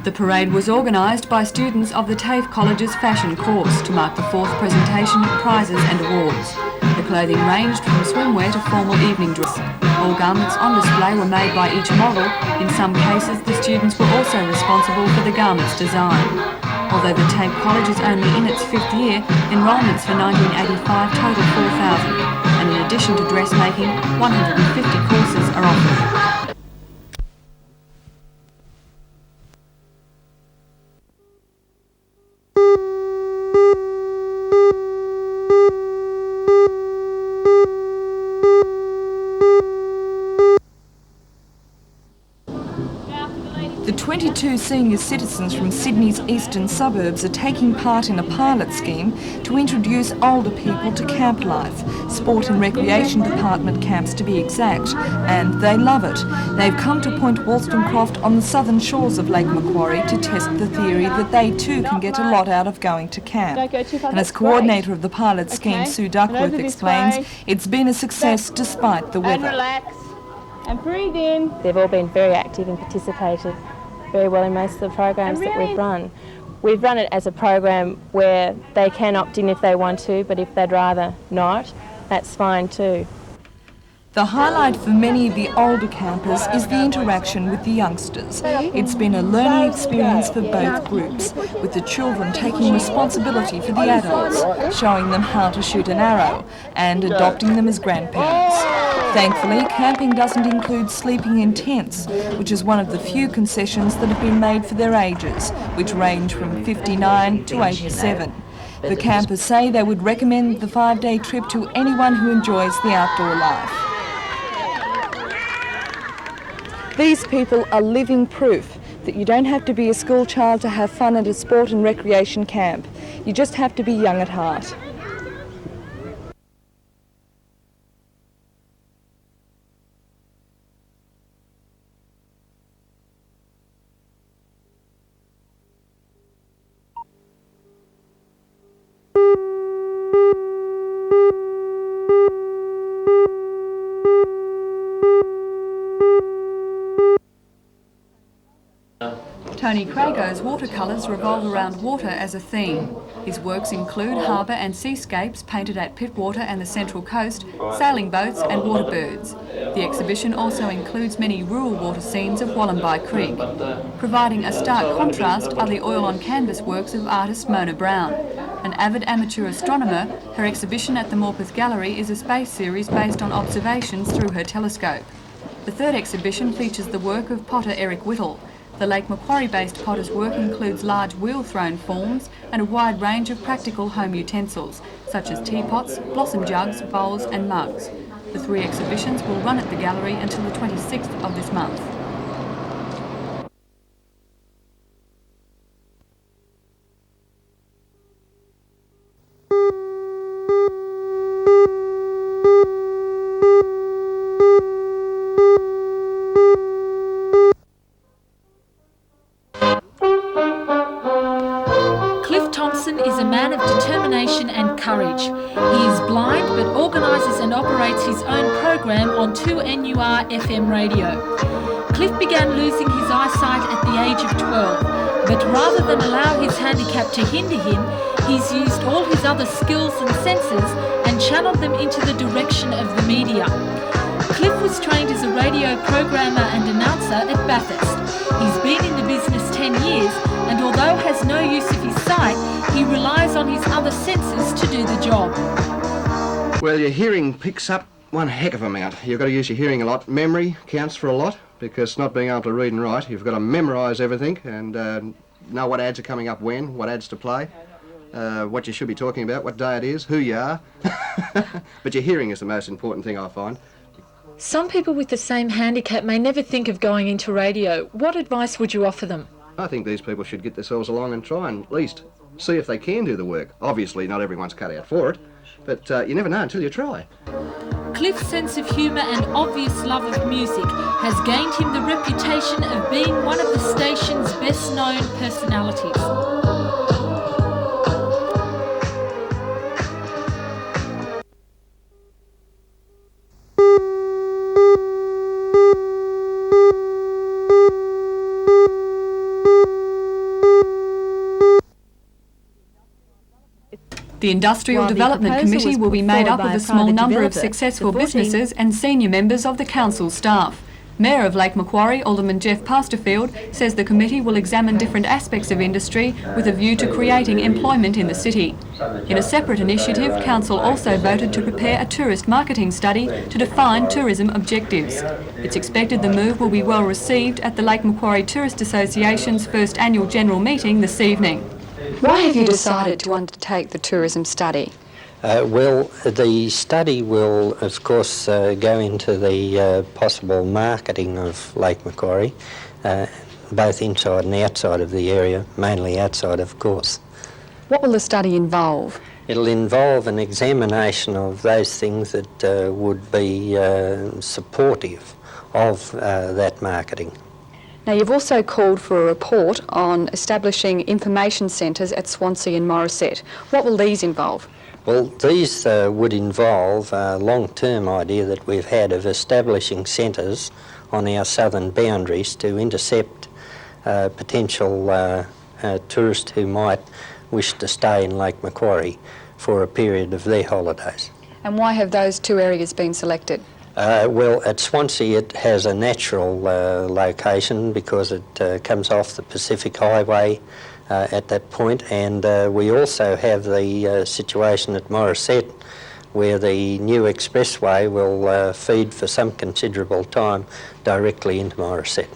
The parade was organised by students of the TAFE College's fashion course to mark the fourth presentation of prizes and awards. The clothing ranged from swimwear to formal evening dress. All garments on display were made by each model. In some cases, the students were also responsible for the garment's design. Although the TAFE College is only in its fifth year, enrolments for 1985 total 4,000, and in addition to dressmaking, 150 courses are offered. The 22 senior citizens from Sydney's eastern suburbs are taking part in a pilot scheme to introduce older people to camp life, sport and recreation department camps to be exact, and they love it. They've come to Point Wollstonecroft on the southern shores of Lake Macquarie to test the theory that they too can get a lot out of going to camp. And as coordinator of the pilot scheme, Sue Duckworth explains, it's been a success despite the weather. And relax and breathe in. They've all been very active and participated very well in most of the programs that we've run. We've run it as a program where they can opt in if they want to, but if they'd rather not, that's fine too. The highlight for many of the older campers is the interaction with the youngsters. It's been a learning experience for both groups, with the children taking responsibility for the adults, showing them how to shoot an arrow, and adopting them as grandparents. Thankfully, camping doesn't include sleeping in tents, which is one of the few concessions that have been made for their ages, which range from 59 to 87. The campers say they would recommend the 5-day trip to anyone who enjoys the outdoor life. These people are living proof that you don't have to be a school child to have fun at a sport and recreation camp. You just have to be young at heart. Tony Crago's watercolours revolve around water as a theme. His works include harbour and seascapes painted at Pittwater and the Central Coast, sailing boats and water birds. The exhibition also includes many rural water scenes of Wallumbye Creek. Providing a stark contrast are the oil on canvas works of artist Mona Brown. An avid amateur astronomer, her exhibition at the Morpeth Gallery is a space series based on observations through her telescope. The third exhibition features the work of potter Eric Whittle. The Lake Macquarie-based potter's work includes large wheel-thrown forms and a wide range of practical home utensils, such as teapots, blossom jugs, bowls and mugs. The 3 exhibitions will run at the gallery until the 26th of this month. Thompson is a man of determination and courage. He is blind but organises and operates his own program on 2NUR FM radio. Cliff began losing his eyesight at the age of 12, but rather than allow his handicap to hinder him, he's used all his other skills and senses and channeled them into the direction of the media. Cliff was trained as a radio programmer and announcer at Bathurst. He's been in the business 10 years and although has no use of his sight, he relies on his other senses to do the job. Well, your hearing picks up one heck of amount. You've got to use your hearing a lot. Memory counts for a lot because not being able to read and write, you've got to memorise everything and know what ads are coming up when, what ads to play, what you should be talking about, what day it is, who you are. But your hearing is the most important thing I find. Some people with the same handicap may never think of going into radio. What advice would you offer them? I think these people should get themselves along and try and at least see if they can do the work. Obviously, not everyone's cut out for it, but you never know until you try. Cliff's sense of humour and obvious love of music has gained him the reputation of being one of the station's best-known personalities. The Industrial Development Committee will be made up of a small number of successful businesses and senior members of the council staff. Mayor of Lake Macquarie, Alderman Jeff Pasterfield, says the committee will examine different aspects of industry with a view to creating employment in the city. In a separate initiative, Council also voted to prepare a tourist marketing study to define tourism objectives. It's expected the move will be well received at the Lake Macquarie Tourist Association's first annual general meeting this evening. Why have you decided to undertake the tourism study? Well, the study will, of course, go into the possible marketing of Lake Macquarie, both inside and outside of the area, mainly outside, of course. What will the study involve? It'll involve an examination of those things that would be supportive of that marketing. Now, you've also called for a report on establishing information centres at Swansea and Morisset. What will these involve? Well, these would involve a long-term idea that we've had of establishing centres on our southern boundaries to intercept potential tourists who might wish to stay in Lake Macquarie for a period of their holidays. And why have those two areas been selected? Well, at Swansea it has a natural location because it comes off the Pacific Highway at that point, and we also have the situation at Morisset where the new expressway will feed for some considerable time directly into Morisset.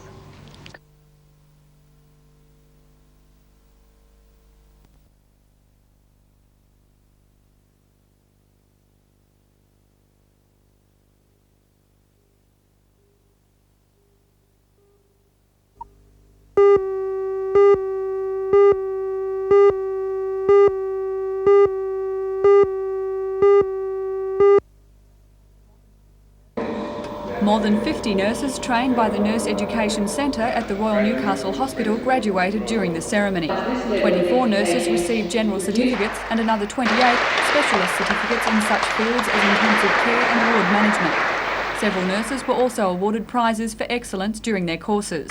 More than 50 nurses trained by the Nurse Education Centre at the Royal Newcastle Hospital graduated during the ceremony. 24 nurses received general certificates and another 28 specialist certificates in such fields as intensive care and ward management. Several nurses were also awarded prizes for excellence during their courses.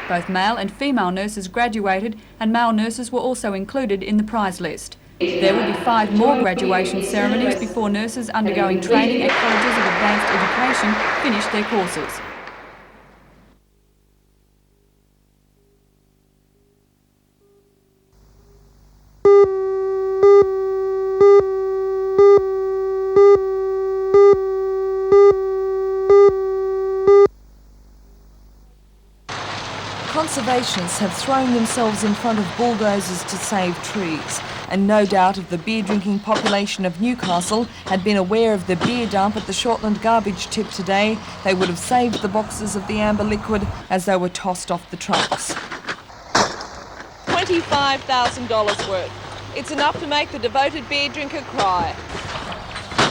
Both male and female nurses graduated, and male nurses were also included in the prize list. There will be 5 more graduation ceremonies before nurses undergoing training at colleges of advanced education finish their courses. Conservationists have thrown themselves in front of bulldozers to save trees, and no doubt if the beer-drinking population of Newcastle had been aware of the beer dump at the Shortland garbage tip today, they would have saved the boxes of the amber liquid as they were tossed off the trucks. $25,000 worth. It's enough to make the devoted beer drinker cry.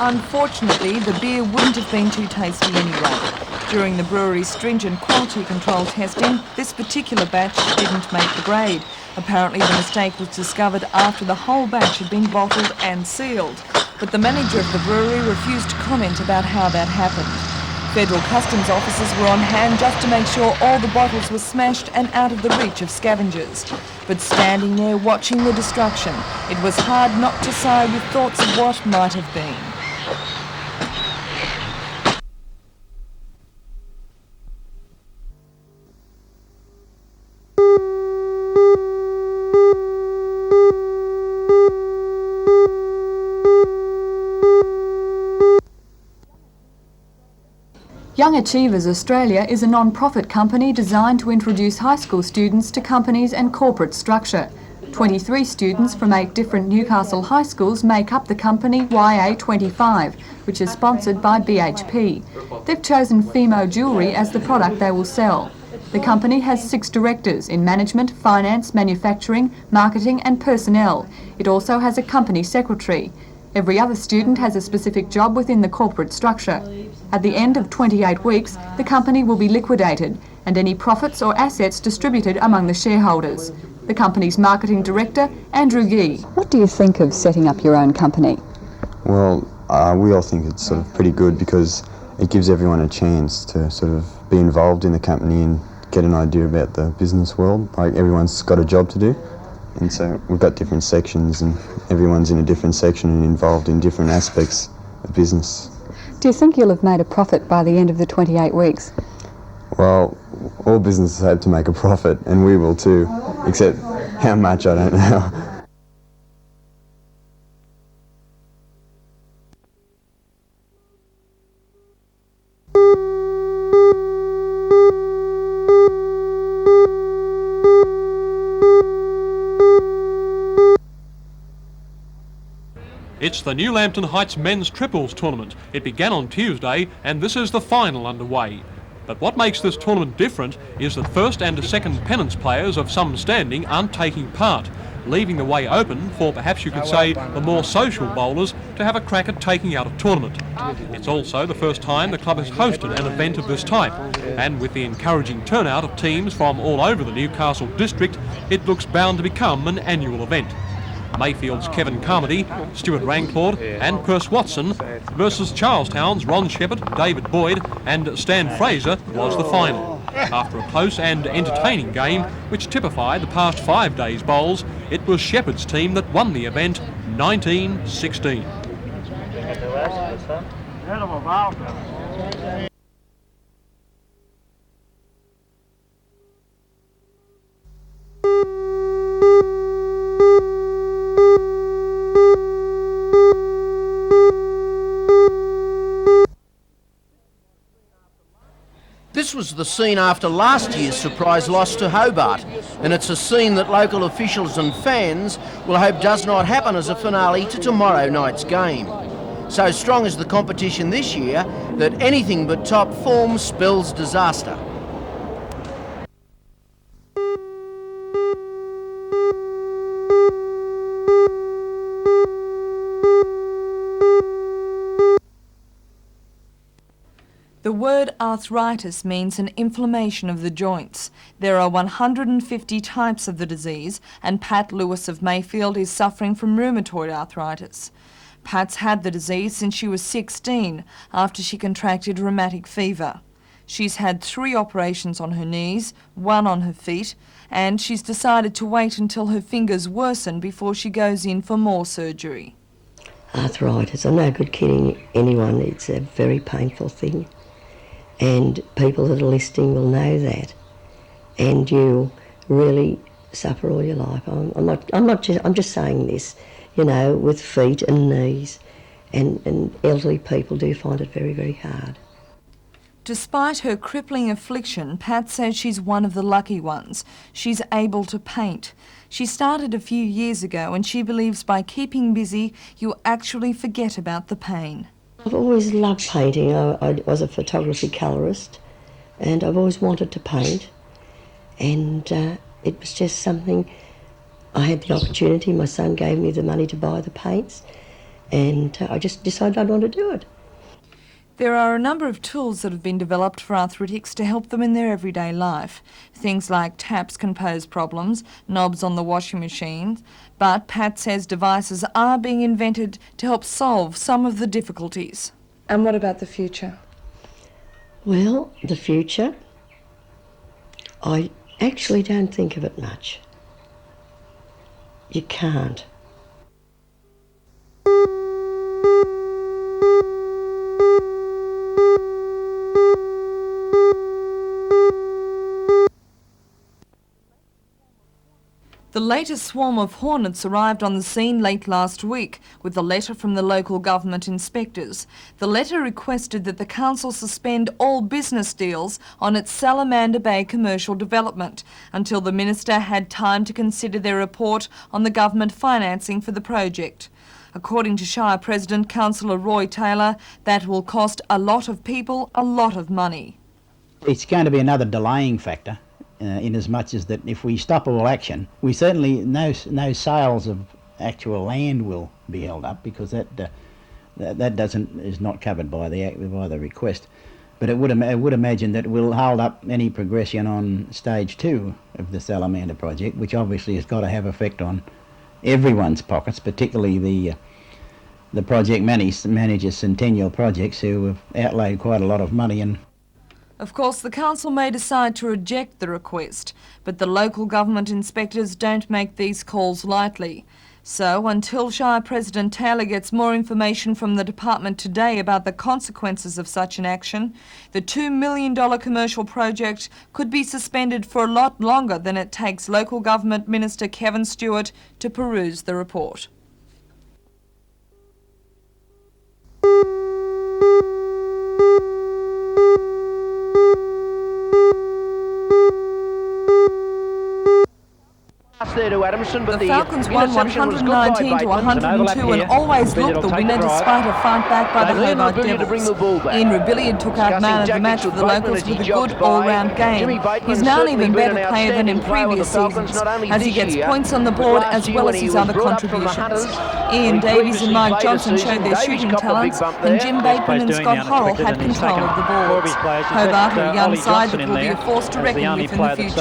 Unfortunately, the beer wouldn't have been too tasty anyway. During the brewery's stringent quality control testing, this particular batch didn't make the grade. Apparently the mistake was discovered after the whole batch had been bottled and sealed. But the manager of the brewery refused to comment about how that happened. Federal Customs officers were on hand just to make sure all the bottles were smashed and out of the reach of scavengers. But standing there watching the destruction, it was hard not to sigh with thoughts of what might have been. Young Achievers Australia is a non-profit company designed to introduce high school students to companies and corporate structure. 23 students from 8 different Newcastle high schools make up the company YA25, which is sponsored by BHP. They've chosen Fimo jewellery as the product they will sell. The company has 6 directors in management, finance, manufacturing, marketing and personnel. It also has a company secretary. Every other student has a specific job within the corporate structure. At the end of 28 weeks, the company will be liquidated and any profits or assets distributed among the shareholders. The company's marketing director, Andrew Gee. What do you think of setting up your own company? Well, we all think it's sort of pretty good because it gives everyone a chance to sort of be involved in the company and get an idea about the business world. Like, everyone's got a job to do, And so we've got different sections, and everyone's in a different section and involved in different aspects of business. Do you think you'll have made a profit by the end of the 28 weeks? Well, all businesses hope to make a profit, and we will too, except how much I don't know. It's the New Lambton Heights Men's Triples Tournament. It began on Tuesday and this is the final underway. But what makes this tournament different is that first and second pennants players of some standing aren't taking part, leaving the way open for perhaps you could say the more social bowlers to have a crack at taking out a tournament. It's also the first time the club has hosted an event of this type, and with the encouraging turnout of teams from all over the Newcastle district, it looks bound to become an annual event. Mayfield's Kevin Carmody, Stuart Rangclawd and Perce Watson versus Charlestown's Ron Shepherd, David Boyd and Stan Fraser was the final. After a close and entertaining game which typified the past 5 days' bowls, it was Shepherd's team that won the event 19-16. This was the scene after last year's surprise loss to Hobart, and it's a scene that local officials and fans will hope does not happen as a finale to tomorrow night's game. So strong is the competition this year that anything but top form spells disaster. The word arthritis means an inflammation of the joints. There are 150 types of the disease, and Pat Lewis of Mayfield is suffering from rheumatoid arthritis. Pat's had the disease since she was 16 after she contracted rheumatic fever. She's had 3 operations on her knees, 1 on her feet, and she's decided to wait until her fingers worsen before she goes in for more surgery. Arthritis, I'm no good kidding anyone, it's a very painful thing. And people that are listening will know that, and you'll really suffer all your life. I'm just saying this, you know, with feet and knees, and elderly people do find it very, very hard. Despite her crippling affliction, Pat says she's one of the lucky ones. She's able to paint. She started a few years ago, and she believes by keeping busy, you actually forget about the pain. I've always loved painting. I was a photography colourist, and I've always wanted to paint, and it was just something. I had the opportunity, my son gave me the money to buy the paints, and I just decided I'd want to do it. There are a number of tools that have been developed for arthritics to help them in their everyday life. Things like taps can pose problems, knobs on the washing machines, but Pat says devices are being invented to help solve some of the difficulties. And what about the future? Well, the future, I actually don't think of it much. You can't. The latest swarm of hornets arrived on the scene late last week with a letter from the local government inspectors. The letter requested that the council suspend all business deals on its Salamander Bay commercial development until the minister had time to consider their report on the government financing for the project. According to Shire President Councillor Roy Taylor, that will cost a lot of people a lot of money. It's going to be another delaying factor. In as much as that if we stop all action, we certainly no sales of actual land will be held up, because that is not covered by the request. But I would imagine that we'll hold up any progression on stage 2 of the Salamander project, which obviously has got to have effect on everyone's pockets, particularly the project managers Centennial Projects, who have outlaid quite a lot of money. And Of course, the council may decide to reject the request, but the local government inspectors don't make these calls lightly. So, until Shire President Taylor gets more information from the department today about the consequences of such an action, the $2 million commercial project could be suspended for a lot longer than it takes Local Government Minister Kevin Stewart to peruse the report. There to Adamson, but the Falcons won 119 to 102 and always looked the winner despite a fight back by the Hobart Devils. Ian Rebillard took out man of the match for the locals with a good all-round game. He's now an even better player than in previous seasons, as he gets points on the board as well as his other contributions. Ian Davies and Mike Johnson showed their shooting talents, and Jim Bateman and Scott Horrell had control of the boards. Hobart are a young side that will be a force to reckon with in the future.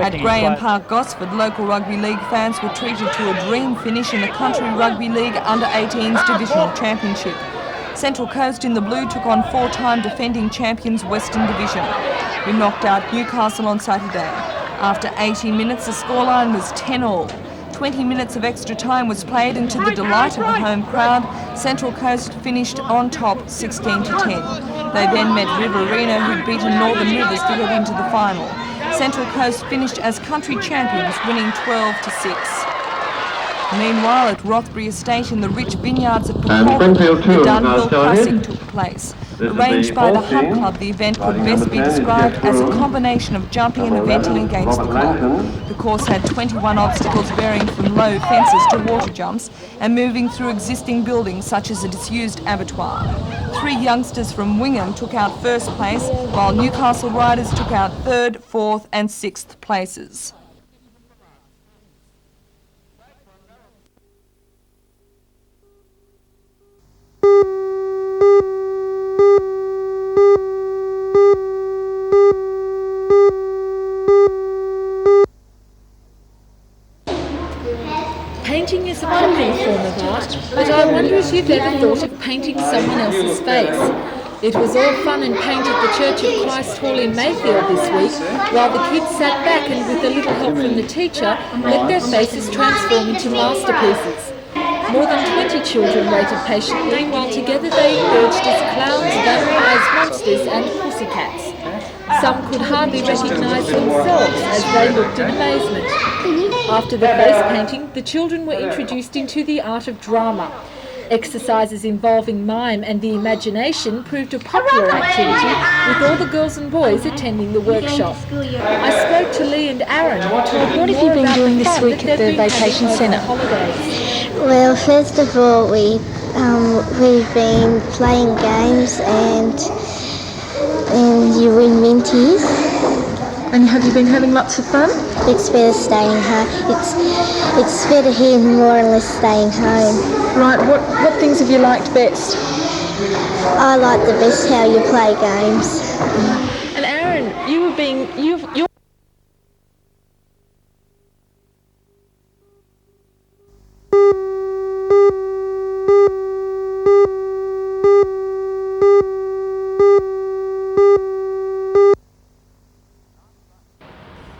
At Graham Park, Gosford, local Rugby League fans were treated to a dream finish in the Country Rugby League Under-18s Divisional Championship. Central Coast in the blue took on four-time defending champions Western Division, who knocked out Newcastle on Saturday. After 80 minutes, the scoreline was 10-all. 20 minutes of extra time was played, and to the delight of the home crowd, Central Coast finished on top 16-10. They then met Riverina, who'd beaten Northern Rivers to get into the final. Central Coast finished as country champions, winning 12-6. Meanwhile, at Rothbury Estate in the rich vineyards at Pecora, the Dunhill Classic took place. Arranged by the Hunt Club, the event could best be described as a combination of jumping and eventing against the clock. The course had 21 obstacles varying from low fences to water jumps and moving through existing buildings such as a disused abattoir. 3 youngsters from Wingham took out first place, while Newcastle riders took out 3rd, 4th and 6th places. Painting is a popular form of art, but I wonder if you've ever thought of painting someone else's face. It was all fun and paint at the Church of Christ Hall in Mayfield this week, while the kids sat back and, with a little help from the teacher, let their faces transform into masterpieces. More than 20 children waited patiently, while together they emerged as clowns, vampires, monsters and pussycats. Some could hardly recognise themselves as they looked in amazement. After the face painting, the children were introduced into the art of drama. Exercises involving mime and the imagination proved a popular activity, with all the girls and boys attending the workshop. I spoke to Lee and Aaron, who told me What have you been doing this week at the vacation centre? Well, first of all, we've been playing games and you win minties. And have you been having lots of fun? It's better staying home. It's better here more or less staying home. Right, what things have you liked best? I like the best how you play games. And Aaron, you're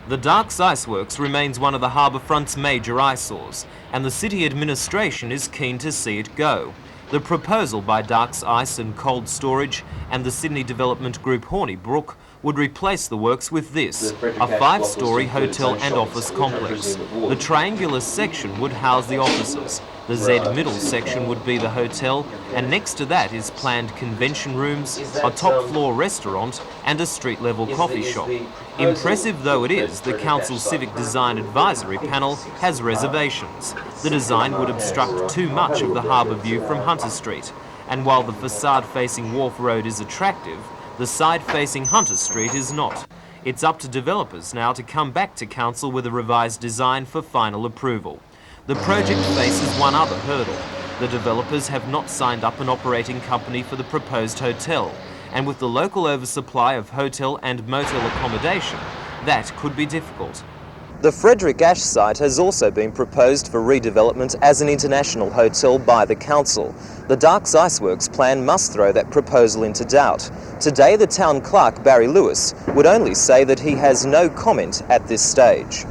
The Darks Iceworks remains one of the harbourfront's major eyesores, and the city administration is keen to see it go. The proposal by Darks Ice and Cold Storage and the Sydney development group Hornibrook would replace the works with this, a 5-storey hotel and office complex. The triangular section would house the offices. The Z middle section would be the hotel, and next to that is planned convention rooms, a top-floor restaurant and a street-level coffee shop. Impressive though it is, the Council's Civic Design Advisory Panel has reservations. The design would obstruct too much of the harbour view from Hunter Street, and while the facade facing Wharf Road is attractive, the side facing Hunter Street is not. It's up to developers now to come back to Council with a revised design for final approval. The project faces one other hurdle. The developers have not signed up an operating company for the proposed hotel, and with the local oversupply of hotel and motel accommodation, that could be difficult. The Frederick Ash site has also been proposed for redevelopment as an international hotel by the council. The Darks Iceworks plan must throw that proposal into doubt. Today, the town clerk, Barry Lewis, would only say that he has no comment at this stage.